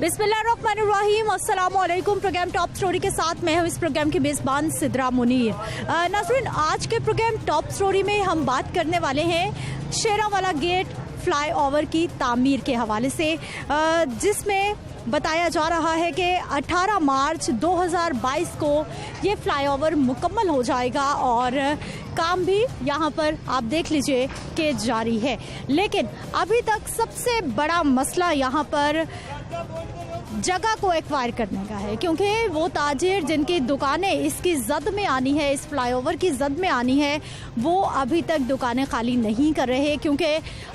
बिस्मिल्लाहिर्रहमानिर्रहीम, अस्सलामुअलैकुम। Programme top story के साथ मैं हूं इस प्रोग्राम की मेज़बान सिद्रा मुनीर। नाज़रीन, आज के प्रोग्राम टॉप स्टोरी में हम बात करने वाले हैं शेरावाला गेट फ्लाईओवर की तामीर के हवाले से, जिसमें बताया जा रहा है कि 18 मार्च 2022 को ये फ्लाईओवर मुकम्मल हो जाएगा और काम भी यहाँ पर आप देख लीजिए कि जारी है। लेकिन अभी तक सबसे बड़ा मसला यहाँ पर जगह को एक्वायर करने का है, क्योंकि वो ताजिर जिनकी दुकानें इसकी जद में आनी है, इस फ्लाईओवर की जद में आनी है, वो अभी तक दुकानें खाली नहीं कर रहे, क्योंकि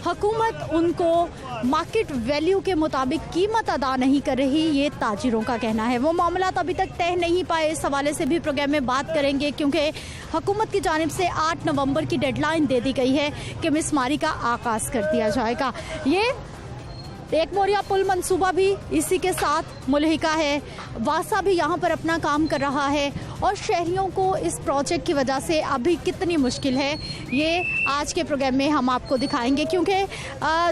हुकूमत उनको मार्केट वैल्यू के मुताबिक कीमत अदा नहीं कर रही, ये ताजिरों का कहना है। वो मामला अभी तक तय नहीं पाए, इस हवाले से भी प्रोग्राम में बात करेंगे, क्योंकि हुकूमत की जानिब से 8 नवंबर की डेडलाइन दे दी गई है कि मिसमारी का आगाज़ कर दिया जाएगा। ये एक मोरिया पुल मंसूबा भी इसी के साथ मुल्हिका है। वासा भी यहाँ पर अपना काम कर रहा है और शहरियों को इस प्रोजेक्ट की वजह से अभी कितनी मुश्किल है, ये आज के प्रोग्राम में हम आपको दिखाएंगे, क्योंकि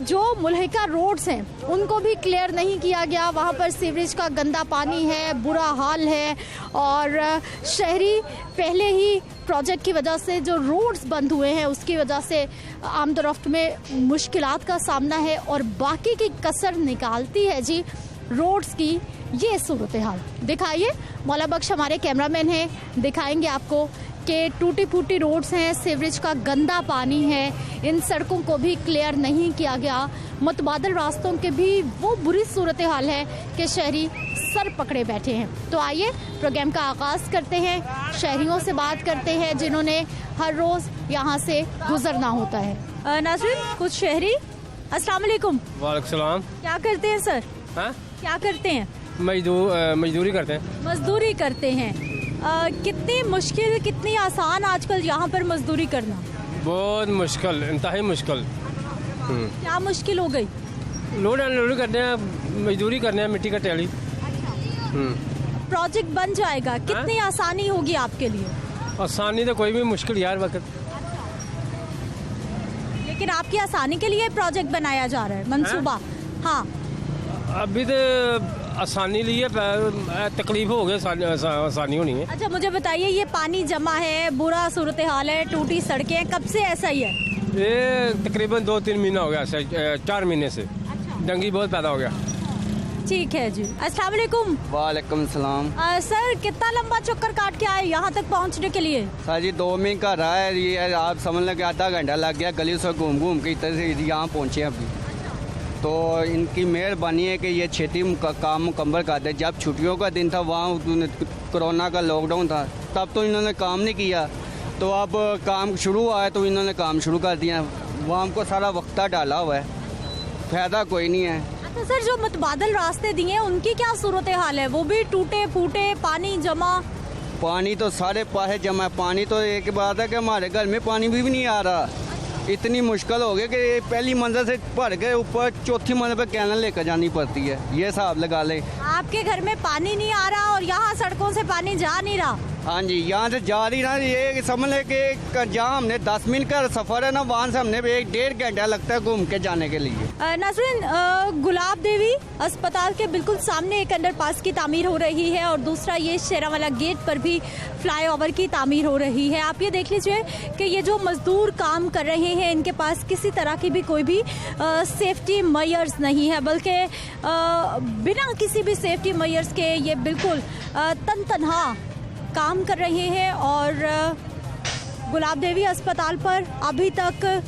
जो मुल्हिका रोड्स हैं उनको भी क्लियर नहीं किया गया। वहाँ पर सीवरेज का गंदा पानी है, बुरा हाल है और शहरी पहले ही प्रोजेक्ट की वजह से जो रोड्स बंद हुए हैं उसकी वजह से आमदोरफ्त में मुश्किलात का सामना है और बाकी की कसर निकालती है जी रोड्स की ये सूरत हाल। दिखाइए, मौला बख्श हमारे कैमरामैन हैं, दिखाएंगे आपको कि टूटी फूटी रोड्स हैं, सीवरेज का गंदा पानी है, इन सड़कों को भी क्लियर नहीं किया गया, मुतबादल रास्तों के भी वो बुरी सूरत हाल है कि शहरी सर पकड़े बैठे हैं। तो आइए प्रोग्राम का आगाज़ करते हैं, शहरियों से बात करते हैं जिन्होंने हर रोज़ यहाँ से गुजरना होता है। नाज़रीन, कुछ शहरी, अस्सलाम वालेकुम। वालेकुम सलाम। क्या करते हैं सर? हाँ? क्या करते हैं? मजदूरी करते हैं। मजदूरी करते हैं। कितनी मुश्किल कितनी आसान आजकल यहाँ पर मजदूरी करना? बहुत मुश्किल, इंतहाई मुश्किल। क्या मुश्किल हो गई? लोड अनलोड करते हैं, मजदूरी करते हैं, मिट्टी का टैली। प्रोजेक्ट बन जाएगा, कितनी आसानी होगी आपके लिए? आसानी तो कोई भी मुश्किल यार वक्त, लेकिन आपकी आसानी के लिए प्रोजेक्ट बनाया जा रहा है, मंसूबा। हाँ, अभी तो आसानी लिए तकलीफ हो गई, आसानी होनी है। अच्छा, मुझे बताइए, ये पानी जमा है, बुरा सूरत हाल है, टूटी सड़कें, कब से ऐसा ही है? ये तकरीबन 2-3 महीना हो गया, 4 महीने से। डंगी बहुत पैदा हो गया। ठीक है जी। अस्सलाम वालेकुम। वालेकुम सलाम। सर, कितना लंबा चक्कर काट के आए यहाँ तक पहुँचने के लिए? सर जी 2 मिनट का रहा है, ये आप समझ लें कि आधा घंटा लग गया, गली से घूम घूम के इधर से यहाँ पहुँचे अभी। तो इनकी मेहरबानी है कि ये छेती काम मुकम्मल कर दे। जब छुट्टियों का दिन था, वहाँ कोरोना का लॉकडाउन था, तब तो इन्होंने काम नहीं किया, तो अब काम शुरू हुआ है तो इन्होंने काम शुरू कर दिया। वहाँ हमको सारा वक्त डाला हुआ है, फ़ायदा कोई नहीं है। तो सर, जो मुतबादल रास्ते दिए उनकी क्या सूरत हाल है? वो भी टूटे फूटे, पानी जमा? पानी तो सारे पासे जमा है। पानी तो एक बात है कि हमारे घर में पानी भी नहीं आ रहा। इतनी मुश्किल हो गई कि पहली मंजिल से भर के ऊपर चौथी मंजिल पे कैनल लेकर जानी पड़ती है। ये हिसाब लगा ले। आपके घर में पानी नहीं आ रहा और यहाँ सड़कों से पानी जा नहीं रहा? हाँ जी, यहाँ से जा रही ना, ये समझ ले कि जहाँ हमने 10 मिनट का सफ़र है ना, वहाँ से हमने 1-1.5 घंटा लगता है घूम के जाने के लिए। नाज़रीन, गुलाब देवी अस्पताल के बिल्कुल सामने एक अंडरपास की तामीर हो रही है और दूसरा ये शेरावाला गेट पर भी फ्लाईओवर की तामीर हो रही है। आप ये देख लीजिए कि ये जो मजदूर काम कर रहे हैं, इनके पास किसी तरह की भी कोई भी सेफ्टी मेजर्स नहीं है, बल्कि बिना किसी भी सेफ्टी मेजर्स के ये बिल्कुल तनहा काम कर रहे हैं। और गुलाब देवी अस्पताल पर अभी तक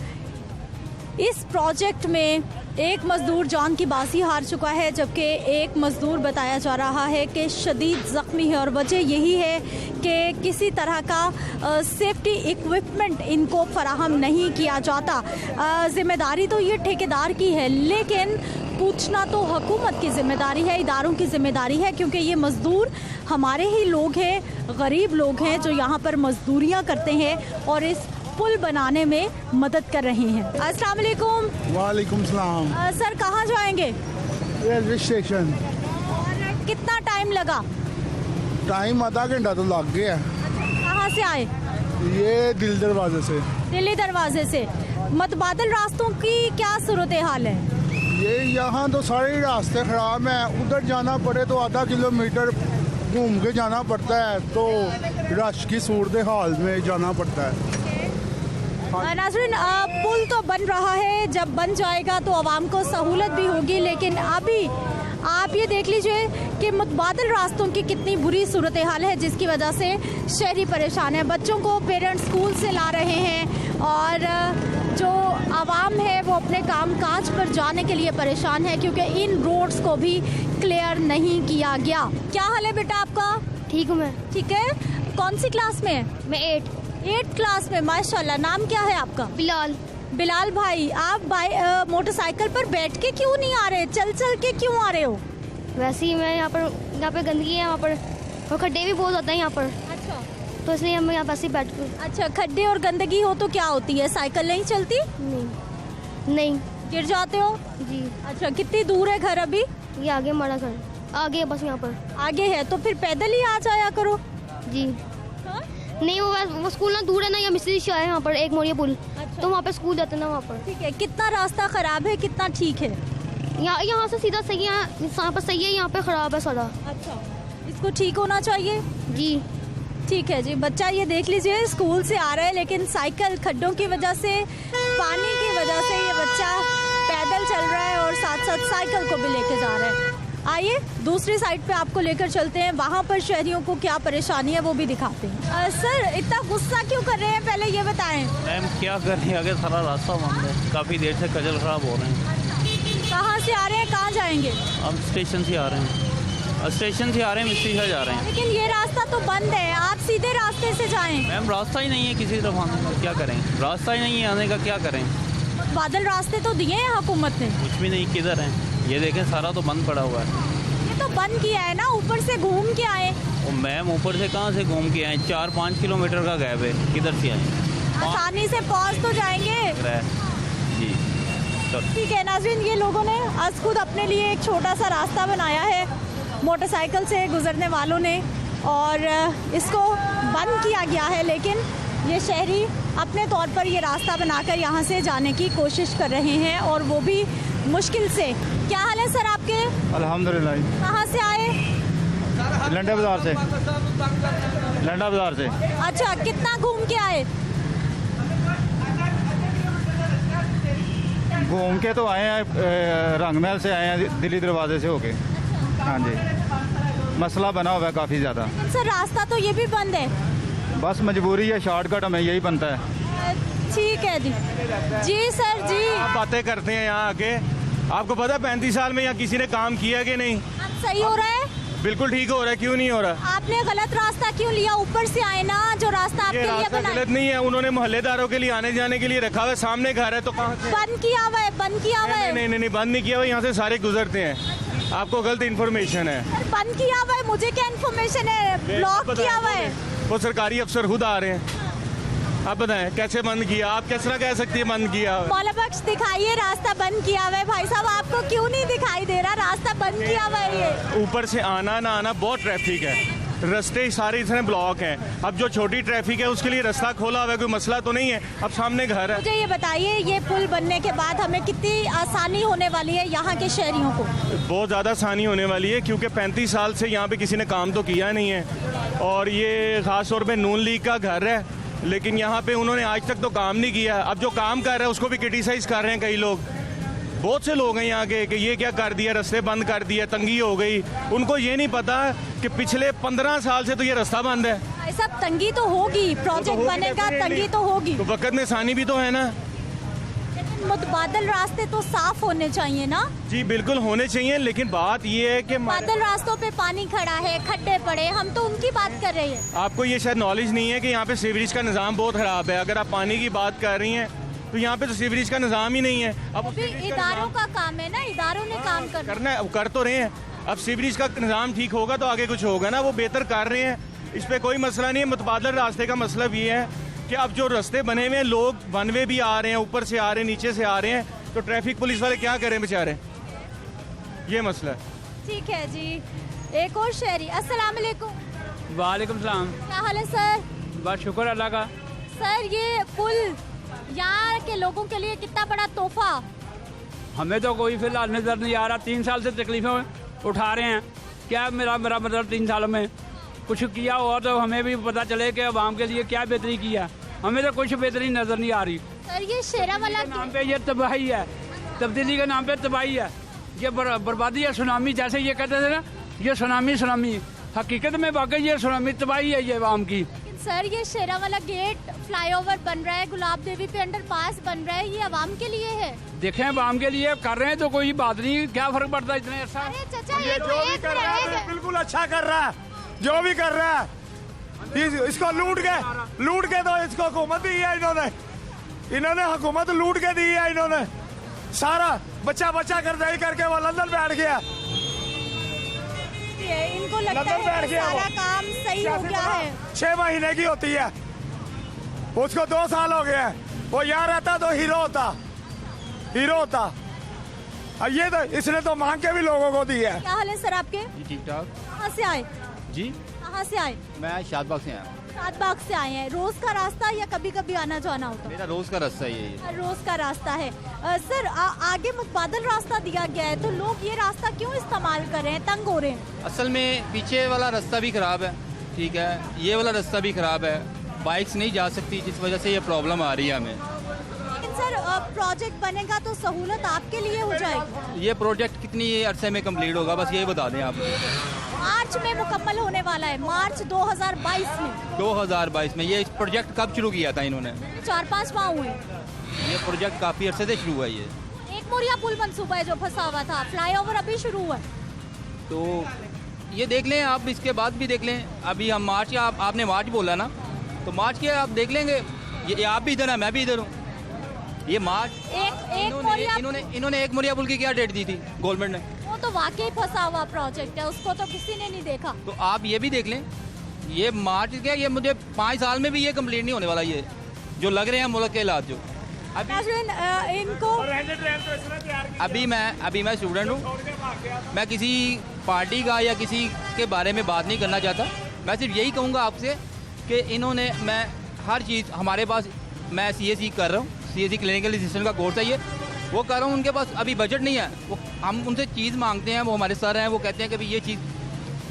इस प्रोजेक्ट में एक मजदूर जान की बाजी हार चुका है, जबकि एक मजदूर बताया जा रहा है कि शदीद ज़ख्मी है और वजह यही है कि किसी तरह का सेफ्टी इक्विपमेंट इनको फराहम नहीं किया जाता। ज़िम्मेदारी तो ये ठेकेदार की है, लेकिन पूछना तो हुकूमत की ज़िम्मेदारी है, इदारों की ज़िम्मेदारी है, क्योंकि ये मज़दूर हमारे ही लोग हैं, गरीब लोग हैं जो यहाँ पर मजदूरियाँ करते हैं और इस पुल बनाने में मदद कर रहे हैं। अस्सलाम वालेकुम। वालेकुम सलाम। सर, कहाँ जाएंगे? Railway station. और कितना टाइम लगा? टाइम आधा घंटा तो लग गया। कहाँ से आए? ये दिल दरवाजे से। दिल्ली दरवाजे से। मुतबादल रास्तों की क्या सूरत हाल है? ये यहाँ तो सारे रास्ते खराब हैं, उधर जाना पड़े तो आधा किलोमीटर घूम के जाना पड़ता है, तो रश की सूरत हाल में जाना पड़ता है। नाज़रीन, पुल तो बन रहा है, जब बन जाएगा तो आवाम को सहूलत भी होगी, लेकिन अभी आप ये देख लीजिए कि मुतबादिल रास्तों की कितनी बुरी सूरत हाल है, जिसकी वजह से शहरी परेशान है। बच्चों को पेरेंट्स स्कूल से ला रहे हैं और जो आवाम है वो अपने काम काज पर जाने के लिए परेशान है, क्योंकि इन रोड्स को भी क्लियर नहीं किया गया। क्या हाल है बेटा आपका? ठीक हूँ मैं। ठीक है, कौन सी क्लास में? मैं 8th क्लास में, माशाल्लाह। नाम क्या है आपका? बिलाल। बिलाल भाई, आप मोटरसाइकिल पर बैठ के क्यों नहीं आ रहे, चल चल के क्यों आ रहे हो? वैसे ही मैं यहाँ पे गंदगी है, वहाँ पर और खड्डे भी बहुत होते हैं यहाँ पर, अच्छा तो इसलिए हम यहाँ पास ही बैठ कर। अच्छा, खड्डे और गंदगी हो तो क्या होती है, साइकिल नहीं चलती? नहीं। गिर जाते हो? जी। अच्छा, कितनी दूर है घर अभी? ये आगे हमारा घर, आगे है बस यहाँ पर। आगे है तो फिर पैदल ही आ जाया करो। जी। हाँ? नहीं, वो स्कूल ना दूर है ना, यहाँ मिस्त्री शाह है यहाँ पर, एक मोरिया पुल। अच्छा। तो वहाँ पे स्कूल जाते हैं ना वहाँ पर। ठीक है, कितना रास्ता खराब है, कितना ठीक है? यहाँ से सीधा सही है, यहाँ पर सही है, यहाँ पे खराब है सारा। अच्छा, इसको ठीक होना चाहिए। जी। ठीक है जी। बच्चा ये देख लीजिए स्कूल से आ रहा है, लेकिन साइकिल खड्डों की वजह से, पानी की वजह से ये बच्चा पैदल चल रहा है और साथ साथ साइकिल को भी लेके जा रहा है। आइए दूसरी साइड पे आपको लेकर चलते हैं, वहाँ पर शहरियों को क्या परेशानी है वो भी दिखाते हैं। सर, इतना गुस्सा क्यों कर रहे हैं, पहले ये बताएं। मैम क्या कर रहे हैं, आगे सारा रास्ता बंद है, काफ़ी देर से कचल खराब हो रहे हैं। कहाँ से आ रहे हैं, कहाँ जाएंगे? हम स्टेशन से आ रहे हैं, स्टेशन से आ रहे हैं, मिस्त्री शाह जा रहे हैं। लेकिन ये रास्ता तो बंद है, आप सीधे रास्ते से जाएं। मैम रास्ता ही नहीं है किसी तरफ आने का, क्या करें, रास्ता ही नहीं है आने का, क्या करें। बादल रास्ते तो दिए हैं हुकूमत ने। कुछ भी नहीं, किधर है ये देखें, सारा तो बंद पड़ा हुआ है। ये तो बंद किया है ना, ऊपर से घूम के आए। और मैम ऊपर से कहाँ से घूम के आए, 4-5 किलोमीटर का गैप है, किधर से आए, आसानी से पहुंच तो जाएंगे। जी। ठीक है नाज़रीन, ये लोगों ने आज खुद अपने लिए एक छोटा सा रास्ता बनाया है मोटरसाइकिल से गुजरने वालों ने, और इसको बंद किया गया है, लेकिन ये शहरी अपने तौर पर ये रास्ता बनाकर यहाँ से जाने की कोशिश कर रहे हैं, और वो भी मुश्किल से। क्या हाल है सर आपके? अल्हम्दुलिल्लाह। कहाँ से आए? लंडा बाजार से। लंडा बाजार से। अच्छा, कितना घूम के आए? घूम के तो आए हैं, रंगमहल से आए हैं, दिल्ली दरवाजे से होके। हाँ जी, मसला बना हुआ है काफ़ी ज़्यादा। सर रास्ता तो ये भी बंद है। बस मजबूरी है, शॉर्टकट हमें यही बनता है। ठीक है जी। जी सर जी। आप बातें करते हैं यहाँ आके, आपको पता 35 साल में यहाँ किसी ने काम किया कि नहीं? अब सही हो रहा है? बिल्कुल ठीक हो रहा है, क्यों नहीं हो रहा? आपने गलत रास्ता क्यों लिया? ऊपर से आए ना, जो रास्ता आपके ये लिए रास्ता बनाया। गलत नहीं है, उन्होंने मोहल्लेदारों के लिए आने जाने के लिए रखा हुआ है, सामने घर है तो कहाँ से? बंद किया हुआ है, बंद किया हुआ है। नहीं, बंद नहीं किया हुआ, यहाँ से सारे गुजरते हैं, आपको गलत इन्फॉर्मेशन है। बंद किया हुआ है, मुझे क्या इन्फॉर्मेशन है? ब्लॉक किया हुआ है। वो सरकारी अफसर खुद आ रहे हैं, आप बताएं कैसे बंद किया? आप किस तरह कह सकती है बंद किया? मौला बख्श दिखाइए, रास्ता बंद किया हुआ है। भाई साहब आपको क्यों नहीं दिखाई दे रहा, रास्ता बंद किया हुआ है ये? ऊपर से आना ना आना बहुत ट्रैफिक है, रास्ते सारे इतने ब्लॉक हैं। अब जो छोटी ट्रैफिक है उसके लिए रास्ता खोला हुआ है, कोई मसला तो नहीं है। अब सामने घर है। मुझे ये बताइए, ये पुल बनने के बाद हमें कितनी आसानी होने वाली है यहाँ के शहरियों को? बहुत ज़्यादा आसानी होने वाली है, क्योंकि 35 साल से यहाँ पे किसी ने काम तो किया नहीं है, और ये ख़ास तौर पे नून लीग का घर है, लेकिन यहाँ पे उन्होंने आज तक तो काम नहीं किया। अब जो काम कर रहा है उसको भी क्रिटिसाइज़ कर रहे हैं कई लोग, बहुत से लोग हैं यहाँ के, कि ये क्या कर दिया, रास्ते बंद कर दिया, तंगी हो गई। उनको ये नहीं पता कि पिछले 15 साल से तो ये रास्ता बंद है। भाई साहब तंगी तो होगी, प्रोजेक्ट बनेगा, तंगी तो होगी, तो वक्त में आसानी भी तो है ना। मुतबादल रास्ते तो साफ होने चाहिए ना? जी बिल्कुल होने चाहिए, लेकिन बात ये है कि बादल रास्तों पे पानी खड़ा है, खड्डे पड़े, हम तो उनकी बात कर रहे हैं। आपको ये शायद नॉलेज नहीं है कि यहाँ पे सीवरेज का निज़ाम बहुत ख़राब है। अगर आप पानी की बात कर रही हैं तो यहाँ पे तो सीवरेज का निज़ाम ही नहीं है। अब अभी इदारों का काम है ना, इदारों ने काम करना है, कर तो रहे हैं। अब सीवरेज का निज़ाम ठीक होगा तो आगे कुछ होगा ना, वो बेहतर कर रहे हैं, इस पर कोई मसला नहीं है। मुतबादल रास्ते का मतलब ये है कि अब जो रास्ते बने हुए हैं, लोग वन वे भी आ रहे हैं, ऊपर से आ रहे हैं, नीचे से आ रहे हैं, तो ट्रैफिक पुलिस वाले क्या करें बेचारे, ये मसला है। ठीक है जी। एक और शहरी, अस्सलाम वालेकुम। वालेकुम सलाम। क्या हाल है सर? बस शुक्र अल्लाह का। सर ये पुल यहाँ के लोगों के लिए कितना बड़ा तोहफा हमें तो कोई फिलहाल नज़र नहीं आ रहा। 3 साल से तकलीफें उठा रहे हैं। क्या मेरा मतलब 3 सालों में कुछ किया हुआ तो हमें भी पता चले कि आवाम के लिए क्या बेहतरी किया। हमें तो कुछ बेहतरी नज़र नहीं आ रही। सर ये शेरावाला नाम पे ये तबाही है, तब्दीली के नाम पे तबाही है, ये बर्बादी है। सुनामी जैसे ये कहते थे ना, ये सुनामी हकीकत में वाकई ये सुनामी तबाही है ये आवाम की। सर ये शेरावाला गेट फ्लाईओवर बन रहा है, गुलाब देवी पे अंडरपास बन रहा है, ये आवाम के लिए है। देखें आवाम के लिए कर रहे हैं तो कोई बात नहीं, क्या फर्क पड़ता है इतने ऐसा। चाचा ये जो भी कर रहा है बिल्कुल अच्छा कर रहा है, जो भी कर रहा है। इसको लूट के तो इसको हुकूमत दी है इन्होंने हुकूमत लूट के दी है इन्होंने। सारा बच्चा कर्जदारी करके वो लंदन बैठ गया। इनको लगता है सारा काम सही हो गया है। 6 महीने की होती है, उसको 2 साल हो गए हैं। वो यहाँ रहता तो हीरो होता। अब ये तो इसने तो मांग के भी लोगों को दी है। क्या हाल है सर आपके? ठीक ठाक कहाँ से आए? जी, कहाँ से आए? मैं शादबाग से आया। शादबाग से आए हैं। रोज का रास्ता या कभी कभी आना जाना होता है? मेरा रोज का रास्ता ही है। रोज का रास्ता है। सर आगे मुतबादल रास्ता दिया गया है तो लोग ये रास्ता क्यों इस्तेमाल कर रहे हैं, तंग हो रहे हैं? असल में पीछे वाला रास्ता भी खराब है, ठीक है, ये वाला रास्ता भी खराब है, बाइक्स नहीं जा सकती, जिस वजह से ये प्रॉब्लम आ रही है हमें। लेकिन सर प्रोजेक्ट बनेगा तो सहूलत आपके लिए हो जाएगी। ये प्रोजेक्ट कितनी अरसे में कंप्लीट होगा, बस यही बता दें आप। मार्च में मुकम्मल होने वाला है, मार्च 2022 में। 2022 में ये प्रोजेक्ट कब शुरू किया था इन्होंने? 4-5 माह हुए। ये प्रोजेक्ट काफी अरसे से शुरू हुआ है। ये एक मोरिया पुल मंसूबा है जो फंसा हुआ था, फ्लाईओवर अभी शुरू हुआ है। तो ये देख लें आप, इसके बाद भी देख लें। अभी हम मार्च, आपने मार्च बोला ना, तो मार्च के आप देख लेंगे। ये आप भी इधर है, मैं भी इधर हूँ। ये मार्च इन्होंने एक मोरिया पुल की क्या डेट दी थी गवर्नमेंट ने? वो तो वाकई फंसा हुआ प्रोजेक्ट है, उसको तो किसी ने नहीं देखा। तो आप ये भी देख लें, ये मार्च क्या, ये मुझे 5 साल में भी ये कंप्लीट नहीं होने वाला। ये जो लग रहे हैं मुल्क के हालात जो इनको अभी मैं स्टूडेंट हूँ, मैं किसी पार्टी का या किसी के बारे में बात नहीं करना चाहता। मैं सिर्फ यही कहूँगा आपसे कि इन्होंने, मैं हर चीज़ हमारे पास, मैं CAC कर रहा हूँ, CAC क्लिनिकल असिस्टेंट का कोर्स है ये, वो कर रहा हूँ। उनके पास अभी बजट नहीं है, वो हम उनसे चीज़ मांगते हैं, वो हमारे सर हैं, वो कहते हैं कि भाई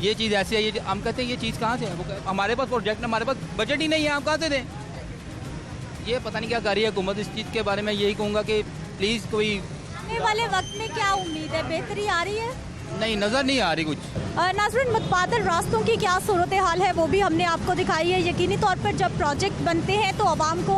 ये चीज़ ऐसे है, हम कहते हैं ये चीज़ कहाँ से है? वो हमारे पास प्रोजेक्ट, हमारे पास बजट ही नहीं है, आप कहाँ से दें? ये पता नहीं क्या कर रही है हुकूमत। इस चीज़ के बारे में यही कहूँगा कि प्लीज़ कोई आने वाले वक्त में क्या उम्मीद है, बेहतरी आ रही है? नहीं, नज़र नहीं आ रही कुछ। नाज़रीन, मुतबादल रास्तों की क्या सूरत हाल है वो भी हमने आपको दिखाई है। यकीनी तौर पर जब प्रोजेक्ट बनते हैं तो आवाम को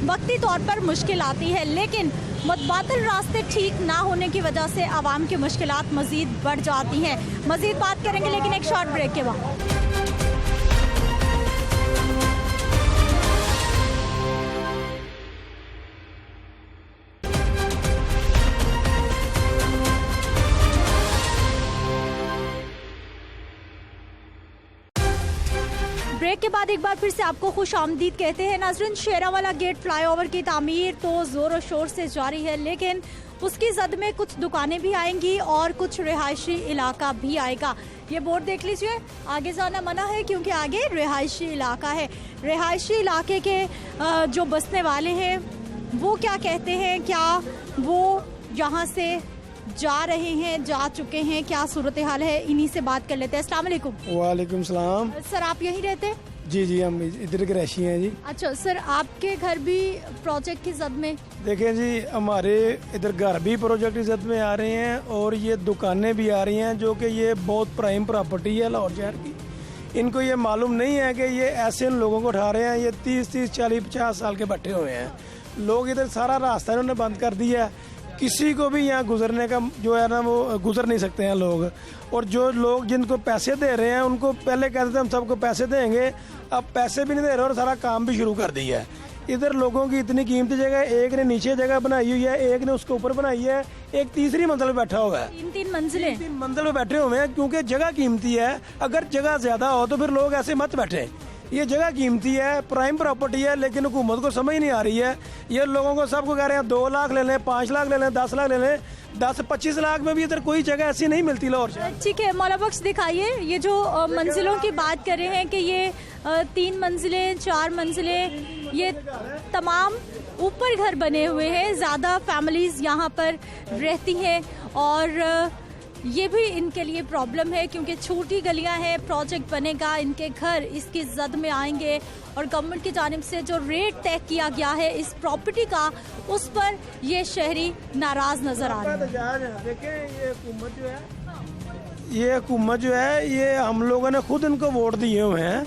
वक्ती तौर पर मुश्किल आती है, लेकिन मुतबादल रास्ते ठीक ना होने की वजह से आवाम की मुश्किलात मज़ीद बढ़ जाती हैं। मज़ीद बात करेंगे लेकिन एक शॉर्ट ब्रेक के बाद। ब्रेक के बाद एक बार फिर से आपको खुश आमदीद कहते हैं। नाज़रीन, शेरावाला गेट फ्लाईओवर की तामीर तो ज़ोर शोर से जारी है, लेकिन उसकी जद में कुछ दुकानें भी आएंगी और कुछ रिहायशी इलाका भी आएगा। ये बोर्ड देख लीजिए, आगे जाना मना है क्योंकि आगे रिहायशी इलाका है। रिहायशी इलाके के जो बसने वाले हैं वो क्या कहते हैं, क्या वो यहाँ से जा रहे हैं, जा चुके हैं, क्या सूरत हाल है, इन्हीं से बात कर लेते हैं। अस्सलाम वालेकुम। वालेकुम सलाम। सर आप यहीं रहते हैं? जी, हम इधर के रहशी हैं जी। अच्छा सर, आपके घर भी प्रोजेक्ट की जद में? देखें जी, हमारे इधर घर भी प्रोजेक्ट की जद में आ रहे हैं और ये दुकानें भी आ रही हैं, जो कि ये बहुत प्राइम प्रॉपर्टी है लाहौर शहर की। इनको ये मालूम नहीं है कि ये ऐसे उन लोगों को उठा रहे हैं, ये 30, 40, 50 साल के बैठे हुए हैं लोग। इधर सारा रास्ता इन्होंने बंद कर दिया है, किसी को भी यहाँ गुजरने का जो है ना वो गुजर नहीं सकते हैं लोग। और जो लोग जिनको पैसे दे रहे हैं उनको पहले कहते थे हम सबको पैसे देंगे, अब पैसे भी नहीं दे रहे और सारा काम भी शुरू कर दिया है। इधर लोगों की इतनी कीमती जगह, एक ने नीचे जगह बनाई हुई है, एक ने उसके ऊपर बनाई है, एक तीसरी मंजिल पे बैठा हुआ है। 3 मंजिलें, 3 मंजिल पे बैठे हुए हैं क्योंकि जगह कीमती है। अगर जगह ज्यादा हो तो फिर लोग ऐसे मत बैठे। ये जगह कीमती है, प्राइम प्रॉपर्टी है, लेकिन हुकूमत को समझ नहीं आ रही है। ये लोगों को सबको कह रहे हैं 2 लाख ले लें, 5 लाख ले लें, 10 लाख ले लें। 10-25 लाख में भी इधर कोई जगह ऐसी नहीं मिलती लाहौर से। ठीक है, मौला बख्श दिखाइए, ये जो मंजिलों की बात कर रहे हैं कि ये 3 मंजिलें, 4 मंजिलें, ये तमाम ऊपर घर बने हुए हैं, ज़्यादा फैमिलीज यहाँ पर रहती हैं और ये भी इनके लिए प्रॉब्लम है क्योंकि छोटी गलियां हैं, प्रोजेक्ट बनेगा, इनके घर इसकी जद में आएंगे और गवर्नमेंट की जानिब से जो रेट तय किया गया है इस प्रॉपर्टी का, उस पर ये शहरी नाराज नजर आ रहे हैं। ये हुकूमत जो है ये हम लोगों ने खुद इनको वोट दिए हुए हैं,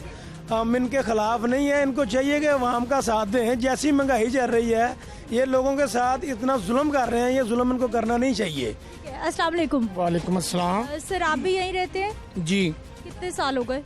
हम इनके खिलाफ नहीं है। इनको चाहिए कि अवाम का साथ दें। जैसी महंगाई चल रही है ये लोगों के साथ इतना जुल्म कर रहे हैं, ये जुल्म इनको करना नहीं चाहिए। अस्सलाम वालेकुम। वालेकुम अस्सलाम। सर आप भी यहीं रहते हैं? जी। कितने साल हो गए?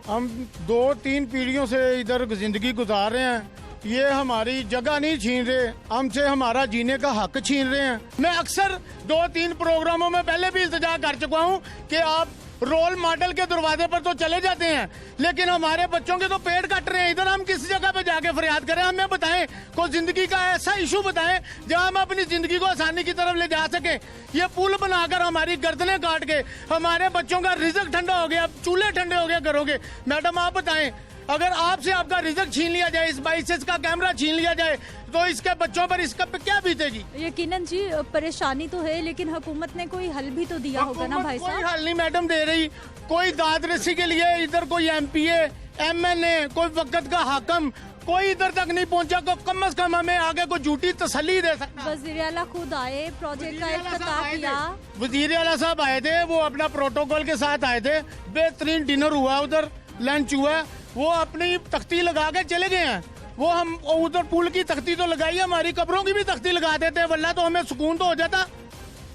हम 2-3 पीढ़ियों से इधर जिंदगी गुजार रहे हैं। ये हमारी जगह नहीं छीन रहे, हमसे हमारा जीने का हक छीन रहे हैं। मैं अक्सर 2-3 प्रोग्रामों में पहले भी इल्तिजा कर चुका हूँ कि आप रोल मॉडल के दरवाजे पर तो चले जाते हैं, लेकिन हमारे बच्चों के तो पेट कट रहे हैं। इधर हम किस जगह पे जाके फरियाद करें? हमें बताएं, कोई जिंदगी का ऐसा इशू बताएं जहां हम अपनी जिंदगी को आसानी की तरफ ले जा सके। ये पुल बनाकर हमारी गर्दनें काट के हमारे बच्चों का रिजक ठंडा हो गया, चूल्हे ठंडे हो गए घरों के। मैडम आप बताएं, अगर आपसे आपका रिजक छीन लिया जाए, इस 22 का कैमरा छीन लिया जाए, तो इसके बच्चों पर इसका पे क्या बीतेगी? यकीनन जी परेशानी तो है, लेकिन हुकूमत ने कोई हल भी तो दिया होगा ना भाई साहब? कोई हल नहीं मैडम दे रही। कोई दाद रसी के लिए इधर कोई MPA, MNA, कोई वक्त का हाकम, कोई इधर तक नहीं पहुंचा। को कम से कम हमें आगे को झूठी तसल्ली दे सकता। वजीर आला खुद आए, प्रोजेक्ट का इफ्तिताह किया। वजीर आला साहब आए थे, वो अपना प्रोटोकॉल के साथ आए थे। बेहतरीन डिनर हुआ, उधर लंच हुआ, वो अपनी तख्ती लगा के चले गए हैं। वो हम उधर पुल की तख्ती तो लगाई, हमारी कब्रों की भी तख्ती लगा देते, वल्ला तो हमें सुकून तो हो जाता।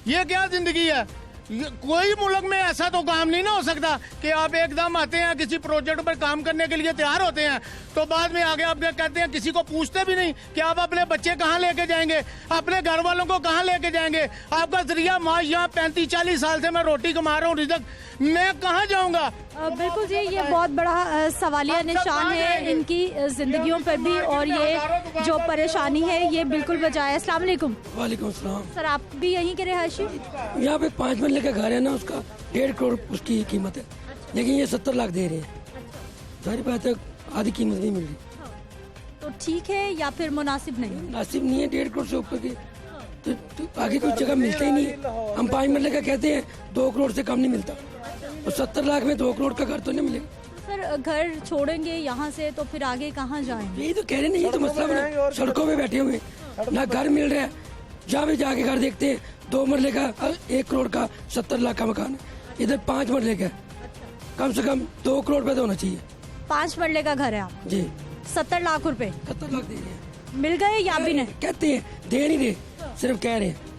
ये क्या जिंदगी है? कोई मुल्क में ऐसा तो काम नहीं ना हो सकता कि आप एकदम आते हैं किसी प्रोजेक्ट पर काम करने के लिए तैयार होते हैं, तो बाद में आगे आप कहते हैं, किसी को पूछते भी नहीं कि आप अपने बच्चे कहाँ लेके जाएंगे, अपने घर वालों को कहाँ लेके जाएंगे। आपका जरिया माश यहाँ 35-40 साल से मैं रोटी कमा रहा हूँ, रिजक मैं कहाँ जाऊँगा? बिल्कुल जी, ये बहुत बड़ा सवालिया निशान है इनकी जिंदगियों पर भी, और ये जो परेशानी है ये बिल्कुल बजाय। अस्सलाम वालेकुम। वालेकुम सलाम। सर आप भी यहीं के रहायशी? यहाँ पे 5 मरले का घर है ना, उसका 1.5 करोड़ उसकी कीमत है, लेकिन ये 70 लाख दे रहे हैं। सारी बात है, आधी कीमत नहीं मिल रही। तो ठीक है या फिर मुनासिब नहीं? मुनासिब नहीं है, 1.5 करोड़ से ऊपर की तो आगे कोई जगह मिलता ही नहीं। हम 5 मरले का कहते हैं, 2 करोड़ से कम नहीं मिलता, और 70 लाख में 2 करोड़ का घर तो नहीं मिलेगा। सर घर छोड़ेंगे यहाँ से तो फिर आगे कहाँ जाएंगे? यही तो कह रहे हैं, ये तो मसला बना, सड़कों पे बैठे हुए, ना घर मिल रहा है। जहाँ भी जाके घर देखते हैं, 2 मरले का 1 करोड़ का 70 लाख का मकान है, इधर 5 मरले का, कम से कम 2 करोड़ रुपए तो होना चाहिए। 5 मरले का घर है आप जी, 70 लाख रुपए 70 लाख दे रहे हैं। मिल गए या भी नहीं? कहते हैं, दे नहीं रहे, सिर्फ कह रहे हैं।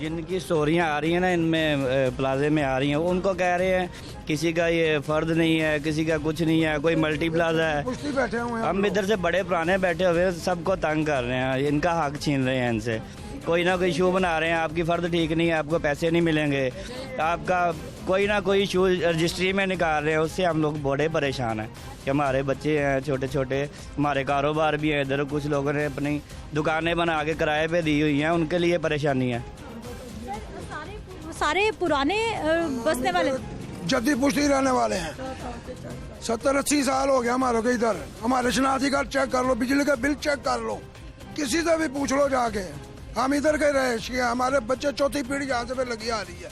जिनकी स्टोरियाँ आ रही हैं ना इनमें प्लाजे में आ रही हैं, उनको कह रहे हैं किसी का ये फर्द नहीं है, किसी का कुछ नहीं है, कोई मल्टी प्लाजा है। बैठे हुए हैं हम इधर से बड़े पुराने बैठे हुए सबको तंग कर रहे हैं, इनका हक छीन रहे हैं इनसे। कोई ना कोई इशू बना रहे हैं, आपकी फ़र्द ठीक नहीं है, आपको पैसे नहीं मिलेंगे, आपका कोई ना कोई इशू रजिस्ट्री में निकाल रहे हैं। उससे हम लोग बड़े परेशान हैं कि हमारे बच्चे हैं छोटे छोटे, हमारे कारोबार भी है, इधर कुछ लोगों ने अपनी दुकानें बना के किराए पे दी हुई हैं, उनके लिए परेशानी है। सारे पुराने बसने वाले जद्दी पुश्ती रहने वाले हैं, 70-80 साल हो गया हमारे को इधर। हमारे शनाख्ती कार्ड चेक कर लो, बिजली का बिल चेक कर लो, किसी से भी पूछ लो जाके। हम इधर के रहे, हमारे बच्चे 4थी पीढ़ी यहाँ से लगी आ रही है।